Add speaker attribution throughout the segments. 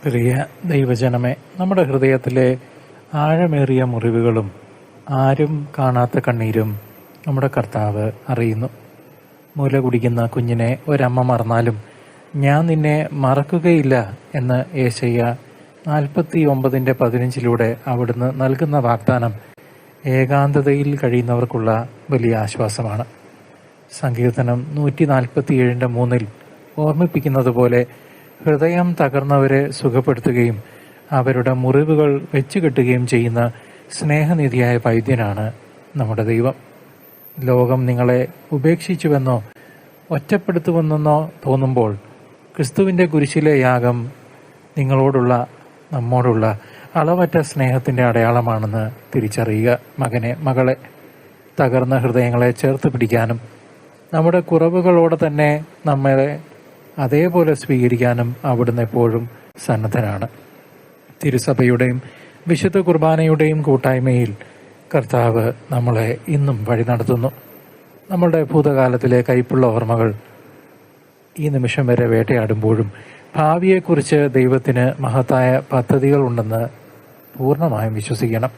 Speaker 1: പ്രിയ ദൈവജനമേ, നമ്മുടെ ഹൃദയത്തിലെ ആഴമേറിയ മുറിവുകളും ആരും കാണാത്ത കണ്ണീരും നമ്മുടെ കർത്താവ് അറിയുന്നു. മുല കുടിക്കുന്ന കുഞ്ഞിനെ ഒരമ്മ മറന്നാലും ഞാൻ നിന്നെ മറക്കുകയില്ല എന്ന് യേശയ്യ 49:15 അവിടുന്ന് നൽകുന്ന വാഗ്ദാനം ഏകാന്തതയിൽ കഴിയുന്നവർക്കുള്ള വലിയ ആശ്വാസമാണ്. സങ്കീർത്തനം 147:3 ഓർമ്മിപ്പിക്കുന്നത് പോലെ ഹൃദയം തകർന്നവരെ സുഖപ്പെടുത്തുകയും അവരുടെ മുറിവുകൾ വെച്ചുകെട്ടുകയും ചെയ്യുന്ന സ്നേഹനിധിയായ വൈദ്യനാണ് നമ്മുടെ ദൈവം. ലോകം നിങ്ങളെ ഉപേക്ഷിച്ചുവെന്നോ ഒറ്റപ്പെടുത്തുമെന്നോ തോന്നുമ്പോൾ ക്രിസ്തുവിൻ്റെ കുരിശിലെ യാഗം നിങ്ങളോടുള്ള നമ്മോടുള്ള അളവറ്റ സ്നേഹത്തിൻ്റെ അടയാളമാണെന്ന് തിരിച്ചറിയുക. മകനെ, മകളെ, തകർന്ന ഹൃദയങ്ങളെ ചേർത്ത് പിടിക്കാനും നമ്മുടെ കുറവുകളോടെ തന്നെ നമ്മളെ അതേപോലെ സ്വീകരിക്കാനും അവിടുന്ന് എപ്പോഴും സന്നദ്ധനാണ്. തിരുസഭയുടെയും വിശുദ്ധ കുർബാനയുടെയും കൂട്ടായ്മയിൽ കർത്താവ് നമ്മളെ ഇന്നും വഴി നടത്തുന്നു. നമ്മളുടെ ഭൂതകാലത്തിലെ കയ്പുള്ള ഓർമ്മകൾ ഈ നിമിഷം വരെ വേട്ടയാടുമ്പോഴും ഭാവിയെക്കുറിച്ച് ദൈവത്തിന് മഹത്തായ പദ്ധതികളുണ്ടെന്ന് പൂർണ്ണമായും വിശ്വസിക്കണം.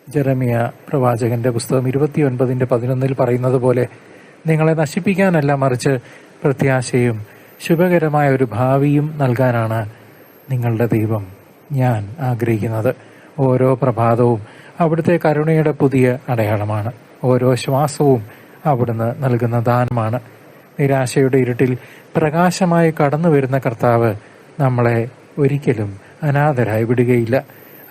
Speaker 1: ജെറമിയ പ്രവാചകന്റെ പുസ്തകം 29:11 പറയുന്നത് പോലെ നിങ്ങളെ നശിപ്പിക്കാനല്ല, മറിച്ച് പ്രത്യാശയും ശുഭകരമായ ഒരു ഭാവിയും നൽകാനാണ് നിങ്ങളുടെ ദൈവം ഞാൻ ആഗ്രഹിക്കുന്നത്. ഓരോ പ്രഭാതവും അവിടുത്തെ കരുണയുടെ പുതിയ അടയാളമാണ്. ഓരോ ശ്വാസവും അവിടുന്ന് നൽകുന്ന ദാനമാണ്. നിരാശയുടെ ഇരുട്ടിൽ പ്രകാശമായി കടന്നു വരുന്ന കർത്താവ് നമ്മളെ ഒരിക്കലും അനാഥരായി വിടുകയില്ല.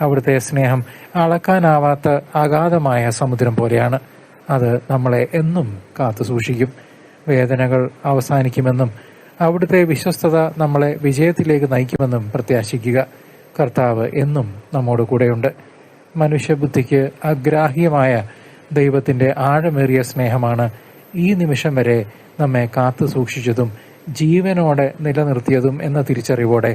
Speaker 1: അവിടുത്തെ സ്നേഹം അളക്കാനാവാത്ത അഗാധമായ സമുദ്രം പോലെയാണ്. അത് നമ്മളെ എന്നും കാത്തു സൂക്ഷിക്കും. വേദനകൾ അവസാനിക്കുമെന്നും അവിടുത്തെ വിശ്വസ്തത നമ്മളെ വിജയത്തിലേക്ക് നയിക്കുമെന്നും പ്രത്യാശിക്കുക. കർത്താവ് എന്നും നമ്മോട് കൂടെയുണ്ട്. മനുഷ്യബുദ്ധിക്ക് അഗ്രാഹ്യമായ ദൈവത്തിന്റെ ആഴമേറിയ സ്നേഹമാണ് ഈ നിമിഷം വരെ നമ്മെ കാത്തു സൂക്ഷിച്ചതും ജീവനോടെ നിലനിർത്തിയതും എന്ന തിരിച്ചറിവോടെ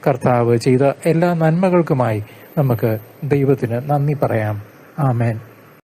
Speaker 1: കർത്താവ് ചെയ്ത എല്ലാ നന്മകൾക്കുമായി നമുക്ക് ദൈവത്തിന് നന്ദി പറയാം. ആമേൻ.